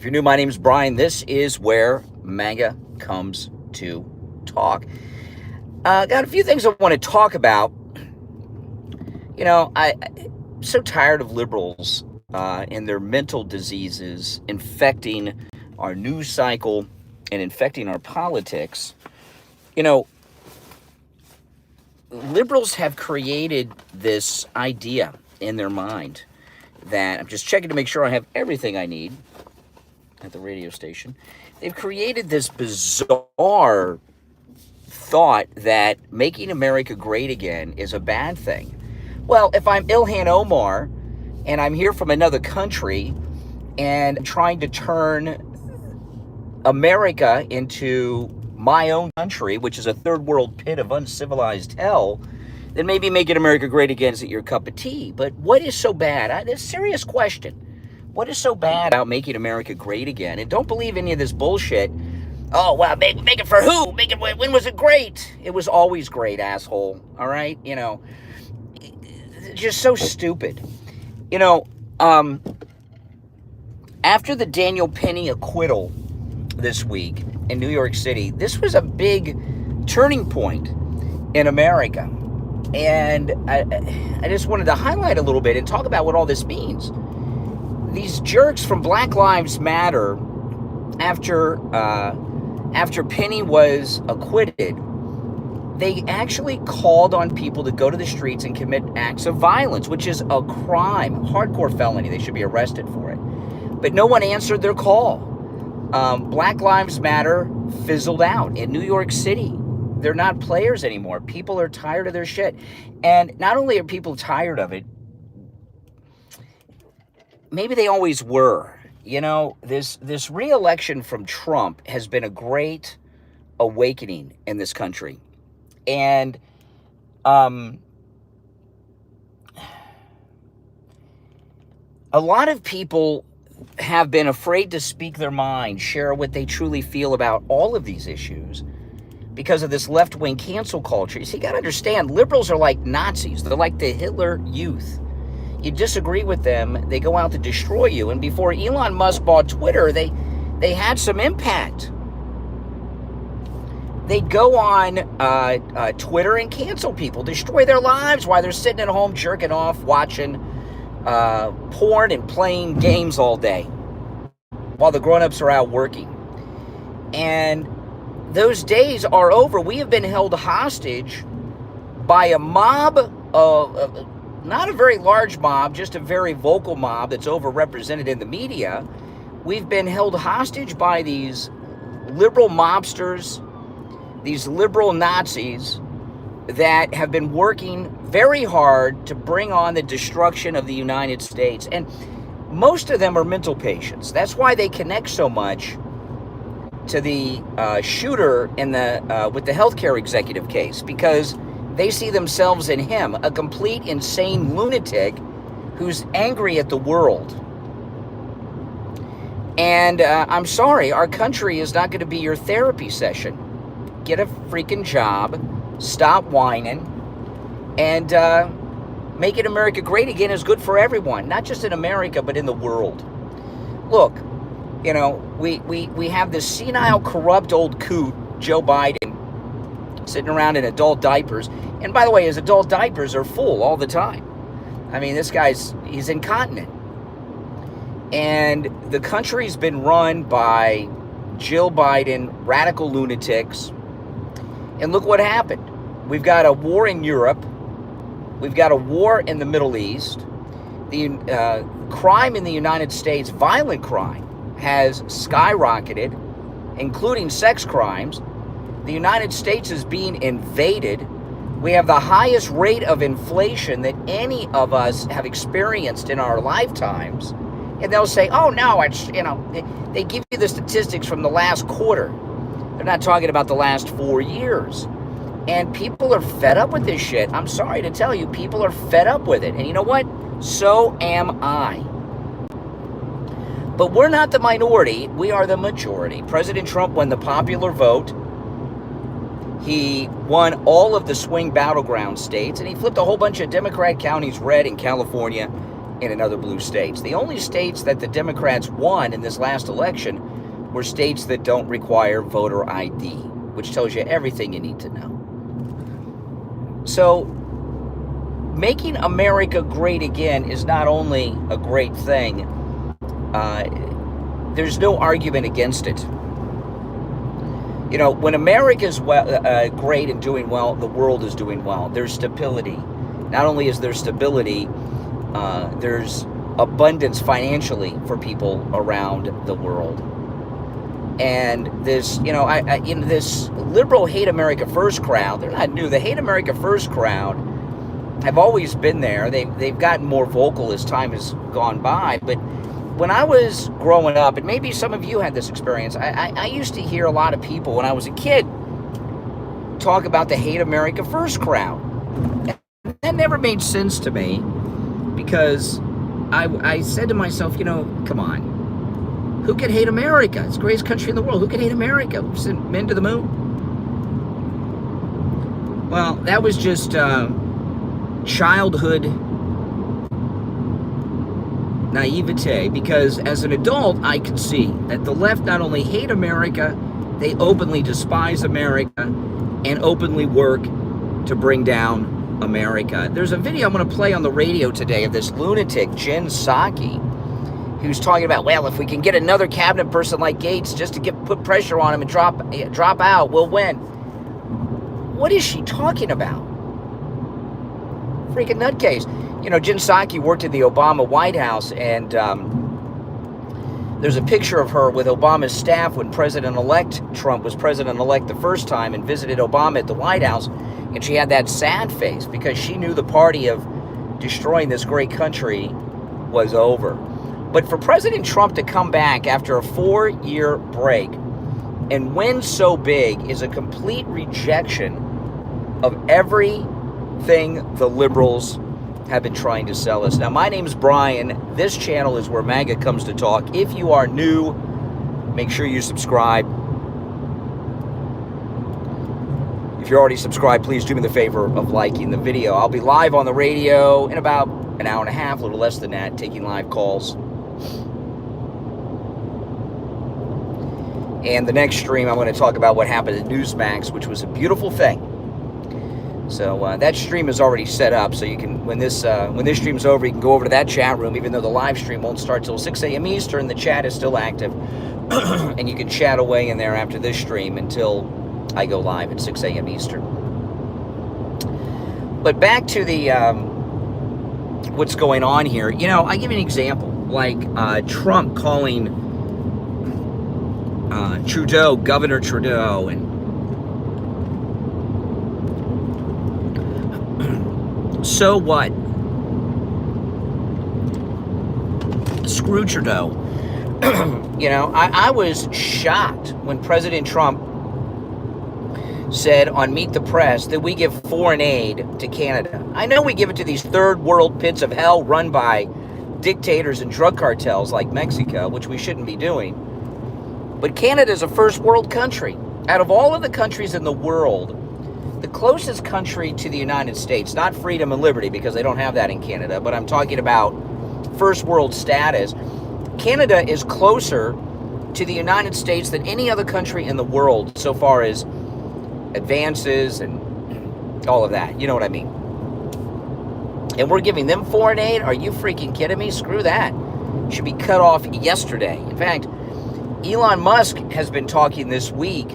you're new, my name's Brian. This is where MAGA comes to talk. Got a few things I want to talk about. You know, I'm so tired of liberals and their mental diseases infecting our news cycle and infecting our politics. You know, liberals have created this idea in their mind that, I'm just checking to make sure I have everything I need at the radio station. They've created this bizarre thought that making America great again is a bad thing. Well, if I'm Ilhan Omar and I'm here from another country and trying to turn America into my own country, which is a third world pit of uncivilized hell, then maybe making America great again isn't your cup of tea. But what is so bad? It's a serious question. What is so bad about making America great again? And don't believe any of this bullshit. Oh, well, make it for who? When was it great? It was always great, asshole. All right? You know, just so stupid. You know, after the Daniel Penny acquittal this week in New York City, this was a big turning point in America. And I just wanted to highlight a little bit and talk about what all this means. These jerks from Black Lives Matter, after Penny was acquitted, they actually called on people to go to the streets and commit acts of violence, which is a crime, hardcore felony. They should be arrested for it. But no one answered their call. Black Lives Matter fizzled out in New York City. They're not players anymore. People are tired of their shit. And not only are people tired of it, maybe they always were. You know, this re-election from Trump has been a great awakening in this country. And a lot of people have been afraid to speak their mind, share what they truly feel about all of these issues because of this left-wing cancel culture. You see, you got to understand, liberals are like Nazis. They're like the Hitler Youth. You disagree with them, they go out to destroy you. And before Elon Musk bought Twitter, they had some impact. They'd go on Twitter and cancel people, destroy their lives while they're sitting at home jerking off, watching porn and playing games all day while the grown-ups are out working. And those days are over. We have been held hostage by a mob of not a very large mob, just a very vocal mob that's overrepresented in the media. We've been held hostage by these liberal mobsters, these liberal Nazis that have been working very hard to bring on the destruction of the United States. And most of them are mental patients. That's why they connect so much to the shooter in the with the healthcare executive case, because they see themselves in him, a complete insane lunatic who's angry at the world. And I'm sorry, our country is not going to be your therapy session. Get a freaking job, stop whining, and making America great again is good for everyone, not just in America, but in the world. Look, you know, we have this senile, corrupt old coot, Joe Biden, sitting around in adult diapers. And by the way, his adult diapers are full all the time. I mean, this he's incontinent. And the country's been run by Jill Biden, radical lunatics. And look what happened. We've got a war in Europe. We've got a war in the Middle East. The crime in the United States, violent crime, has skyrocketed, including sex crimes. The United States is being invaded. We have the highest rate of inflation that any of us have experienced in our lifetimes. And they'll say, oh, no, it's, you know, they give you the statistics from the last quarter. They're not talking about the last 4 years. And people are fed up with this shit. I'm sorry to tell you, people are fed up with it. And you know what? So am I. But we're not the minority. We are the majority. President Trump won the popular vote. He won all of the swing battleground states, and he flipped a whole bunch of Democrat counties red in California in another blue states. The only states that the Democrats won in this last election were states that don't require voter ID, which tells you everything you need to know. So, making America great again is not only a great thing, there's no argument against it. You know, when America's great and doing well, the world is doing well. There's stability. Not only is there stability, there's abundance financially for people around the world. And this, you know, this liberal Hate America First crowd, they're not new. The Hate America First crowd have always been there. They've gotten more vocal as time has gone by. But when I was growing up, and maybe some of you had this experience, I used to hear a lot of people when I was a kid talk about the Hate America First crowd. And that never made sense to me, because I said to myself, you know, come on. Who could hate America? It's the greatest country in the world. Who could hate America? We've sent men to the moon. Well, that was just childhood naivete, because as an adult, I could see that the left not only hate America, they openly despise America and openly work to bring down America. There's a video I'm going to play on the radio today of this lunatic, Jen Psaki, who's talking about, well, if we can get another cabinet person like Gates just to put pressure on him and drop out, we'll win. What is she talking about? Freaking nutcase. You know, Jen Psaki worked in the Obama White House, and there's a picture of her with Obama's staff when President-elect Trump was president-elect the first time and visited Obama at the White House, and she had that sad face because she knew the party of destroying this great country was over. But for President Trump to come back after a 4-year break and win so big is a complete rejection of everything the liberals have been trying to sell us. Now, my name's Brian. This channel is where MAGA comes to talk. If you are new, make sure you subscribe. If you're already subscribed, please do me the favor of liking the video. I'll be live on the radio in about an hour and a half, a little less than that, taking live calls. And the next stream, I'm going to talk about what happened at Newsmax, which was a beautiful thing. So that stream is already set up, so you can, when this stream's over, you can go over to that chat room. Even though the live stream won't start till 6 a.m. Eastern, the chat is still active, and you can chat away in there after this stream until I go live at 6 a.m. Eastern. But back to the what's going on here. You know, I give you an example, like Trump calling Trudeau, Governor Trudeau, and so what? Screw Trudeau. You know, I was shocked when President Trump said on Meet the Press that we give foreign aid to Canada. I know we give it to these third world pits of hell run by dictators and drug cartels like Mexico, which we shouldn't be doing. But Canada is a first world country. Out of all of the countries in the world, the closest country to the United States, not freedom and liberty, because they don't have that in Canada, but I'm talking about first world status, Canada is closer to the United States than any other country in the world so far as advances and all of that. You know what I mean? And we're giving them foreign aid? Are you freaking kidding me? Screw that. Should be cut off yesterday. In fact, Elon Musk has been talking this week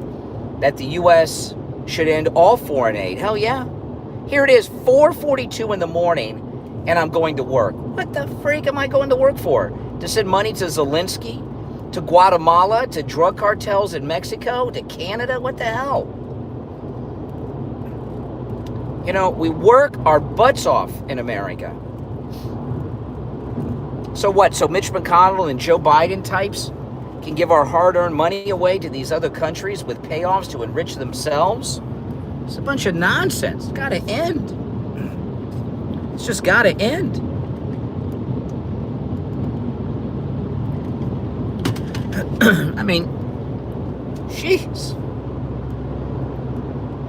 that the U.S. should end all foreign aid. Hell yeah. Here it is, 4:42 in the morning, and I'm going to work. What the freak am I going to work for? To send money to Zelensky? To Guatemala? To drug cartels in Mexico? To Canada? What the hell? You know, we work our butts off in America. So what? So Mitch McConnell and Joe Biden types can give our hard-earned money away to these other countries with payoffs to enrich themselves? It's a bunch of nonsense. It's got to end. It's just got to end. I mean, jeez.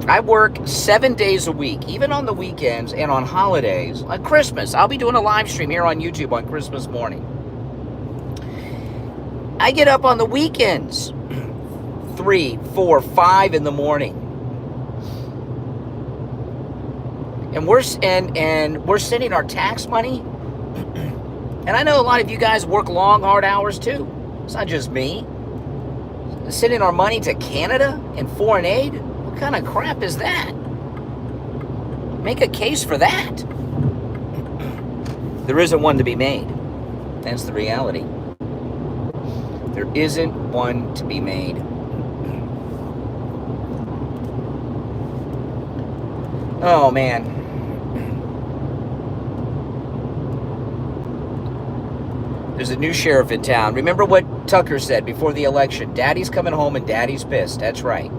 I work 7 days a week, even on the weekends and on holidays. Like Christmas, I'll be doing a live stream here on YouTube on Christmas morning. I get up on the weekends, 3, 4, 5 in the morning. And we're sending our tax money. And I know a lot of you guys work long, hard hours too. It's not just me. Sending our money to Canada in foreign aid? What kind of crap is that? Make a case for that. There isn't one to be made. That's the reality. There isn't one to be made. Oh, man. There's a new sheriff in town. Remember what Tucker said before the election? Daddy's coming home and Daddy's pissed. That's right.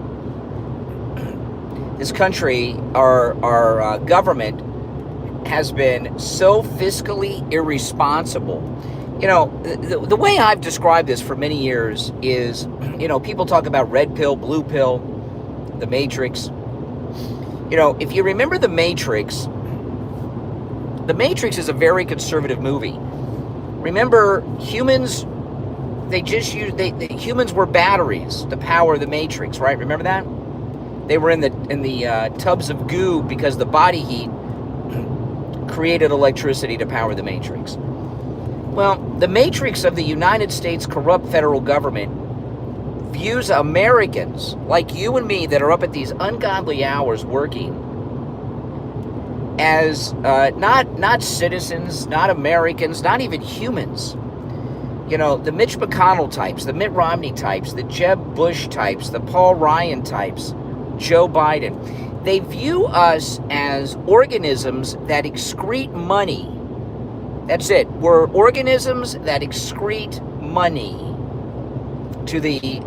This country, our government, has been so fiscally irresponsible. You know, the way I've described this for many years is, you know, people talk about red pill, blue pill, the Matrix. You know, if you remember the Matrix is a very conservative movie. Remember, humans, humans were batteries to power the Matrix, right? Remember that? They were in the tubs of goo because the body heat created electricity to power the Matrix. Well, the Matrix of the United States corrupt federal government views Americans like you and me that are up at these ungodly hours working as not citizens, not Americans, not even humans. You know, the Mitch McConnell types, the Mitt Romney types, the Jeb Bush types, the Paul Ryan types, Joe Biden. They view us as organisms that excrete money. That's it. We're organisms that excrete money to the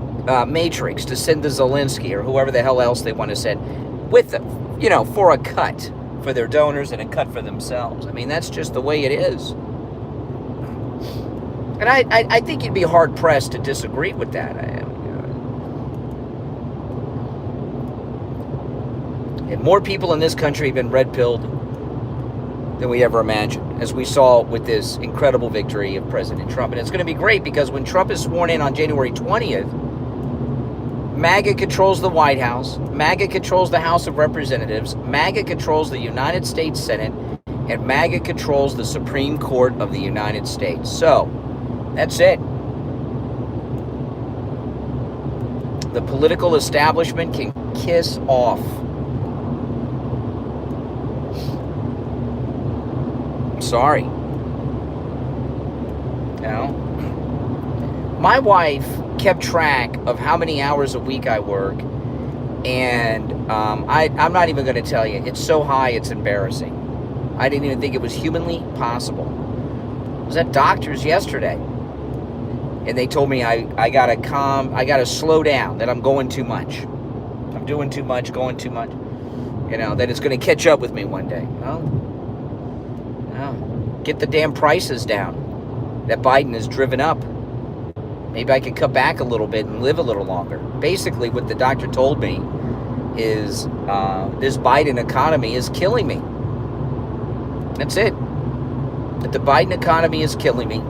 Matrix to send to Zelensky or whoever the hell else they want to send with them, you know, for a cut for their donors and a cut for themselves. I mean, that's just the way it is. And I think you'd be hard-pressed to disagree with that. And more people in this country have been red-pilled than we ever imagined, as we saw with this incredible victory of President Trump. And it's going to be great because when Trump is sworn in on January 20th, MAGA controls the White House, MAGA controls the House of Representatives, MAGA controls the United States Senate, and MAGA controls the Supreme Court of the United States. So, that's it. The political establishment can kiss off. I'm sorry. You know? My wife kept track of how many hours a week I work, and I'm not even going to tell you. It's so high, it's embarrassing. I didn't even think it was humanly possible. I was at doctor's yesterday, and they told me I gotta slow down, that I'm going too much. I'm doing too much, going too much. You know, that it's going to catch up with me one day. No. Get the damn prices down that Biden has driven up. Maybe I could cut back a little bit and live a little longer. Basically, what the doctor told me is this Biden economy is killing me. That's it. That the Biden economy is killing me.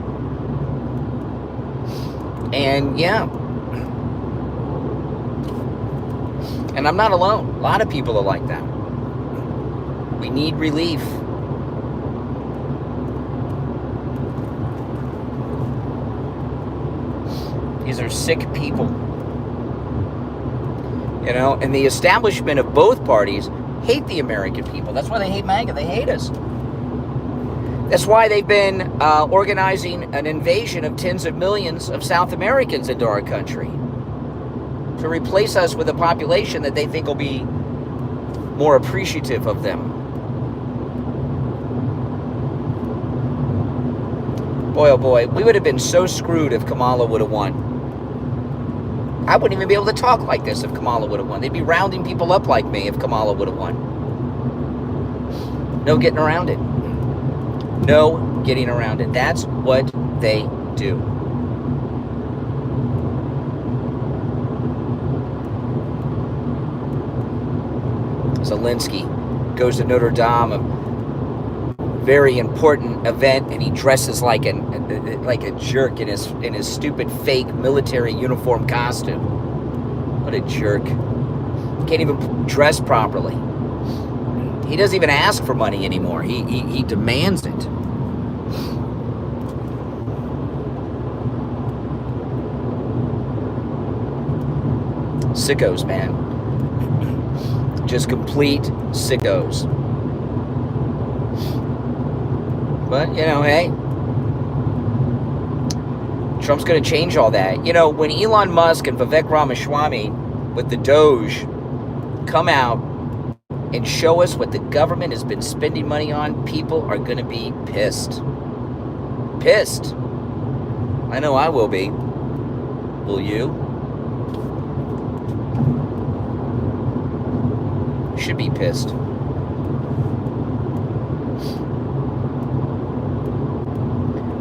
And yeah. And I'm not alone. A lot of people are like that. We need relief. These are sick people. You know, and the establishment of both parties hate the American people. That's why they hate MAGA. They hate us. That's why they've been organizing an invasion of tens of millions of South Americans into our country to replace us with a population that they think will be more appreciative of them. Boy, oh boy, we would have been so screwed if Kamala would have won. I wouldn't even be able to talk like this if Kamala would have won. They'd be rounding people up like me if Kamala would have won. No getting around it. No getting around it. That's what they do. Zelensky goes to Notre Dame, a very important event, and he dresses like a jerk in his stupid fake military uniform costume. What a jerk. Can't even dress properly. He doesn't even ask for money anymore. He demands it. Sickos, man. Just complete sickos. But, you know, hey, Trump's going to change all that. You know, when Elon Musk and Vivek Ramaswamy with the Doge come out and show us what the government has been spending money on, people are going to be pissed. Pissed. I know I will be. Will you? Should be pissed.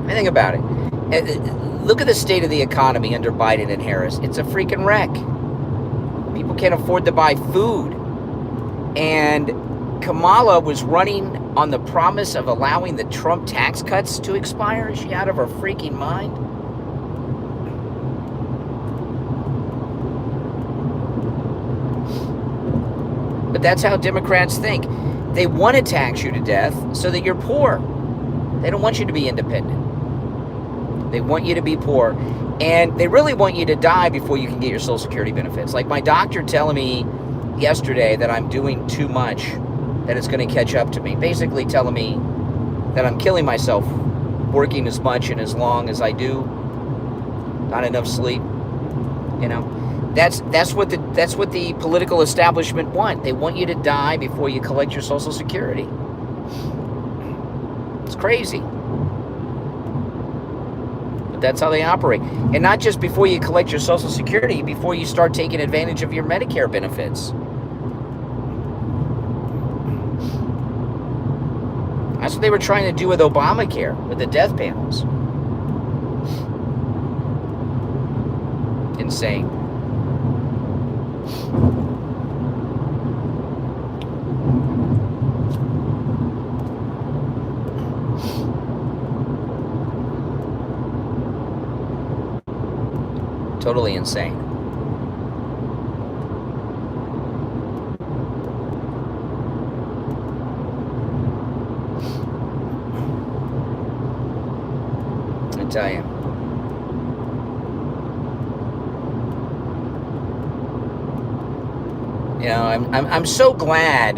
Think about it. Look at the state of the economy under Biden and Harris. It's a freaking wreck. People can't afford to buy food. And Kamala was running on the promise of allowing the Trump tax cuts to expire. Is she out of her freaking mind? But that's how Democrats think. They want to tax you to death so that you're poor. They don't want you to be independent. They want you to be poor. And they really want you to die before you can get your Social Security benefits. Like my doctor telling me yesterday that I'm doing too much, that it's going to catch up to me. Basically telling me that I'm killing myself working as much and as long as I do. Not enough sleep. You know, that's what the political establishment want. They want you to die before you collect your Social Security. It's crazy. But that's how they operate. And not just before you collect your Social Security, before you start taking advantage of your Medicare benefits. That's what they were trying to do with Obamacare, with the death panels. Insane. Totally insane. I tell you. You know, I'm so glad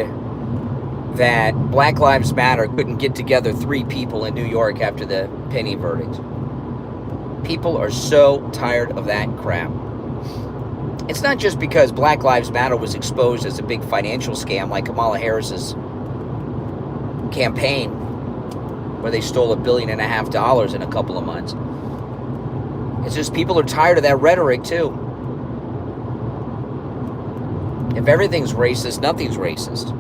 that Black Lives Matter couldn't get together 3 people in New York after the Penny verdict. People are so tired of that crap. It's not just because Black Lives Matter was exposed as a big financial scam like Kamala Harris's campaign, where they stole $1.5 billion in a couple of months. It's just people are tired of that rhetoric too. If everything's racist, nothing's racist.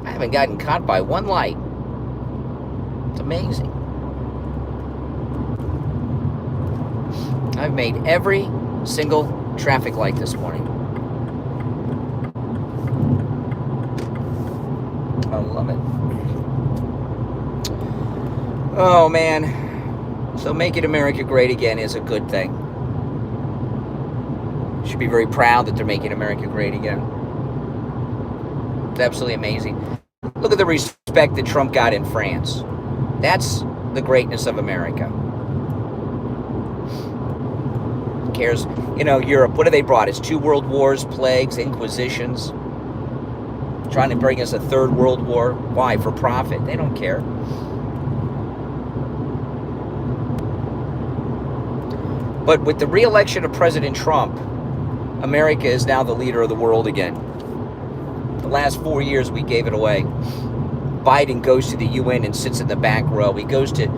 I haven't gotten caught by one light. It's amazing. I've made every single traffic light this morning. I love it. Oh, man. So making America great again is a good thing. Should be very proud that they're making America great again. It's absolutely amazing. Look at the respect that Trump got in France. That's the greatness of America. Who cares? You know, Europe, what have they brought us? 2 world wars, plagues, inquisitions. Trying to bring us a 3rd world war. Why? For profit. They don't care. But with the re-election of President Trump, America is now the leader of the world again. The last 4 years, we gave it away. Biden goes to the UN and sits in the back row. He goes to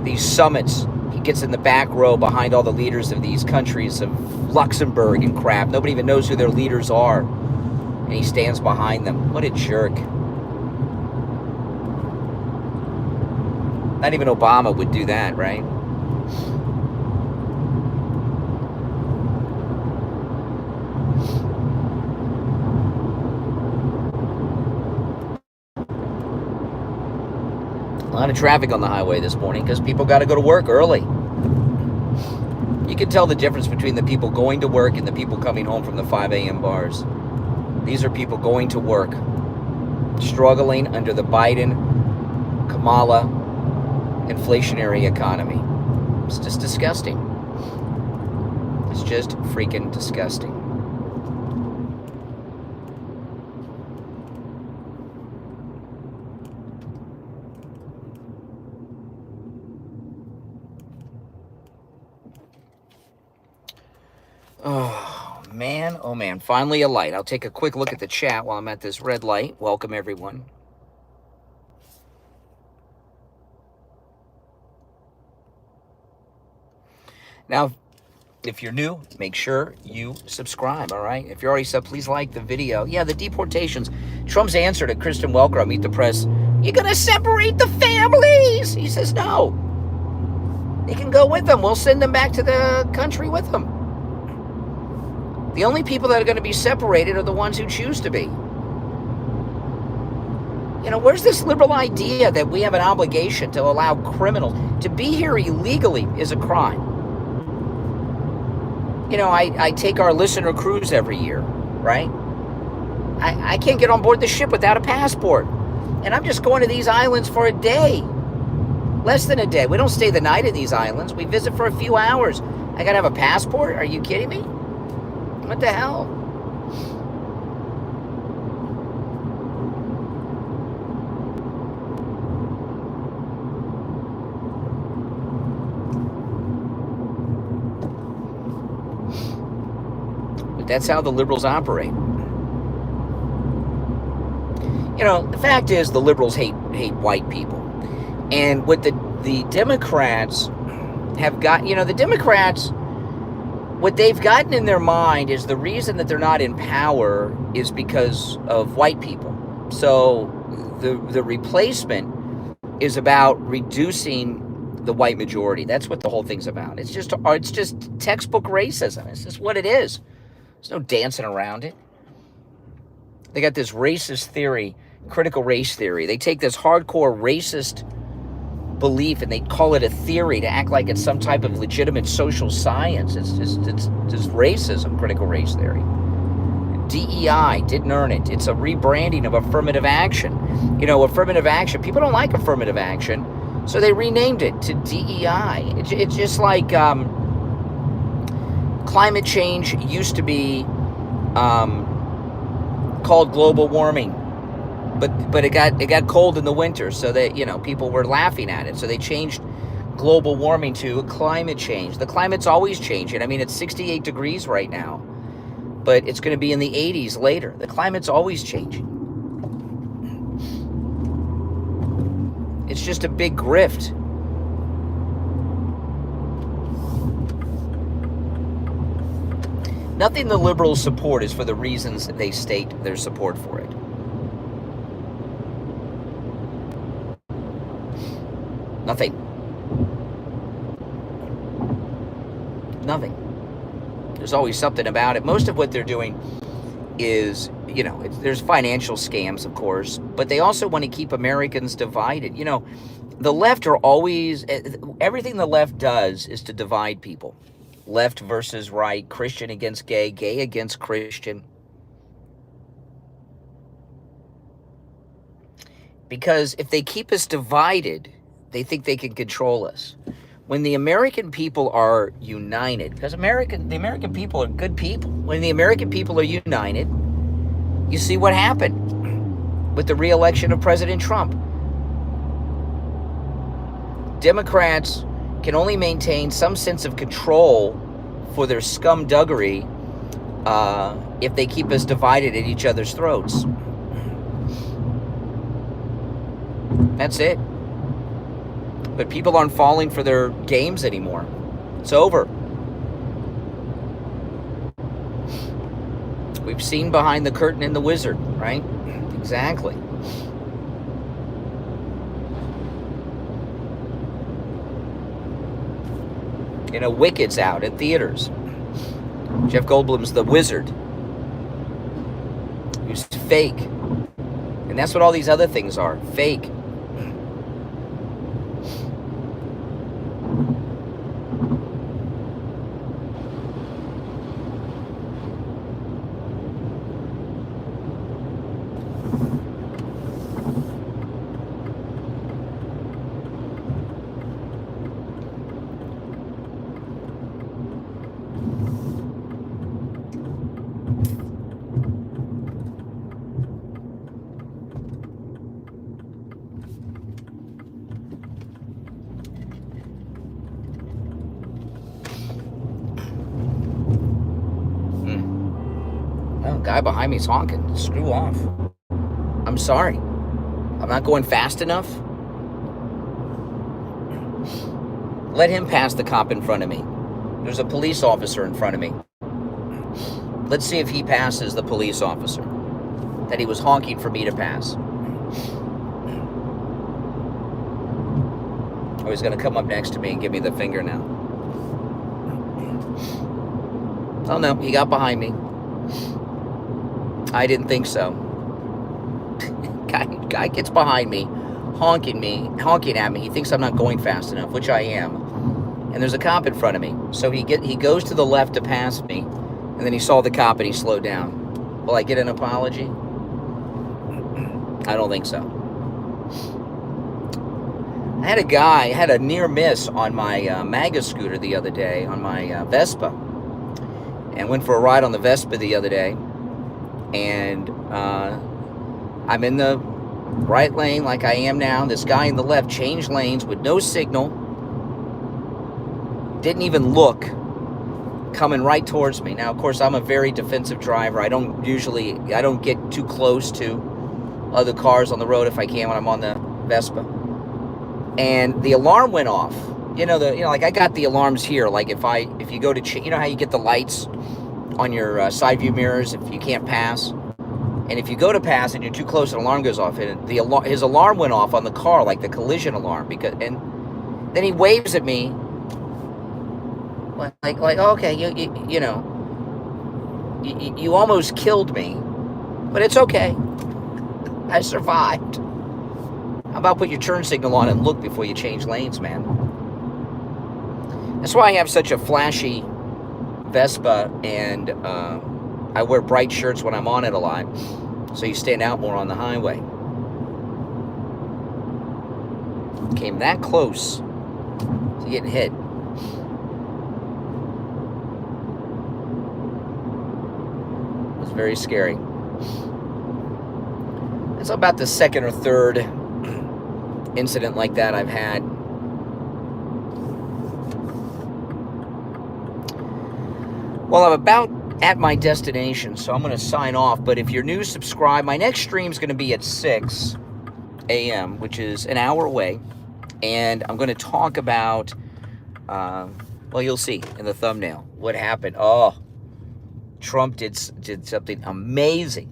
these summits. He gets in the back row behind all the leaders of these countries of Luxembourg and crap. Nobody even knows who their leaders are. And he stands behind them. What a jerk. Not even Obama would do that, right? lot of traffic on the highway this morning because people got to go to work early. You can tell the difference between the people going to work and the people coming home from the 5 a.m. bars. These are people going to work, struggling under the Biden-Kamala inflationary economy. It's just disgusting. It's just freaking disgusting. Oh man, finally a light. I'll take a quick look at the chat while I'm at this red light. Welcome everyone. Now, if you're new, make sure you subscribe, all right? If you're already sub, please like the video. Yeah, the deportations. Trump's answer to Kristen Welker on Meet the Press, you're going to separate the families. He says no. They can go with them. We'll send them back to the country with them. The only people that are going to be separated are the ones who choose to be. You know, where's this liberal idea that we have an obligation to allow criminals to be here illegally is a crime? You know, I take our listener cruise every year, right? I can't get on board the ship without a passport. And I'm just going to these islands for a day. Less than a day. We don't stay the night in these islands. We visit for a few hours. I got to have a passport? Are you kidding me? What the hell? But that's how the liberals operate. You know, the fact is the liberals hate white people. And what the Democrats have got, you know, the Democrats, what they've gotten in their mind is the reason that they're not in power is because of white people. So the replacement is about reducing the white majority. That's what the whole thing's about. It's just textbook racism. It's just what it is. There's no dancing around it. They got this racist theory, critical race theory. They take this hardcore racist belief and they call it a theory to act like it's some type of legitimate social science. It's just racism, critical race theory. DEI didn't earn it. It's a rebranding of affirmative action. You know, affirmative action, people don't like affirmative action, so they renamed it to DEI. It's just like climate change used to be called global warming. But it got cold in the winter, so that, you know, people were laughing at it. So they changed global warming to climate change. The climate's always changing. I mean, it's 68 degrees right now, but it's going to be in the 80s later. The climate's always changing. It's just a big grift. Nothing the liberals support is for the reasons they state their support for it. Nothing. There's always something about it. Most of what they're doing is, you know, there's financial scams, of course, but they also want to keep Americans divided. You know, the left are always, everything the left does is to divide people. Left versus right, Christian against gay, gay against Christian. Because if they keep us divided, they think they can control us. When the American people are united, because the American people are good people. When the American people are united, you see what happened with the re-election of President Trump. Democrats can only maintain some sense of control for their scumduggery if they keep us divided at each other's throats. That's it. But people aren't falling for their games anymore. It's over. We've seen behind the curtain in The Wizard, right? Exactly. You know, Wicked's out at theaters. Jeff Goldblum's The Wizard. He's fake. And that's what all these other things are. Fake. Guy behind me is honking. Screw off. I'm sorry. I'm not going fast enough. Let him pass the cop in front of me. There's a police officer in front of me. Let's see if he passes the police officer that he was honking for me to pass. Oh, he's going to come up next to me and give me the finger now. Oh, no, he got behind me. I didn't think so. Guy gets behind me, honking at me. He thinks I'm not going fast enough, which I am. And there's a cop in front of me. So he goes to the left to pass me, and then he saw the cop and he slowed down. Will I get an apology? I don't think so. I had a near miss on my MAGA scooter the other day, on my Vespa. And went for a ride on the Vespa the other day. And I'm in the right lane like I am now. This guy in the left changed lanes with no signal. Didn't even look. Coming right towards me. Now, of course, I'm a very defensive driver. I don't get too close to other cars on the road if I can when I'm on the Vespa. And the alarm went off. Like I got the alarms here. Like if you go to, you know how you get the lights on your side view mirrors if you can't pass, and if you go to pass and you're too close, an alarm goes off. And his alarm went off on the car, like the collision alarm, and then he waves at me, like okay, you almost killed me, but it's okay, I survived. How about put your turn signal on and look before you change lanes, man? That's why I have such a flashy Vespa, and I wear bright shirts when I'm on it a lot, so you stand out more on the highway. Came that close to getting hit. It was very scary. It's about the second or third incident like that I've had. Well, I'm about at my destination, so I'm going to sign off. But if you're new, subscribe. My next stream is going to be at 6 a.m., which is an hour away. And I'm going to talk about, well, you'll see in the thumbnail what happened. Oh, Trump did something amazing,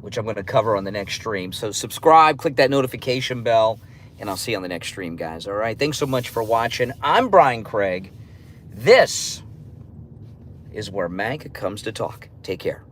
which I'm going to cover on the next stream. So subscribe, click that notification bell, and I'll see you on the next stream, guys. All right, thanks so much for watching. I'm Brian Craig. This is where MAGA comes to talk. Take care.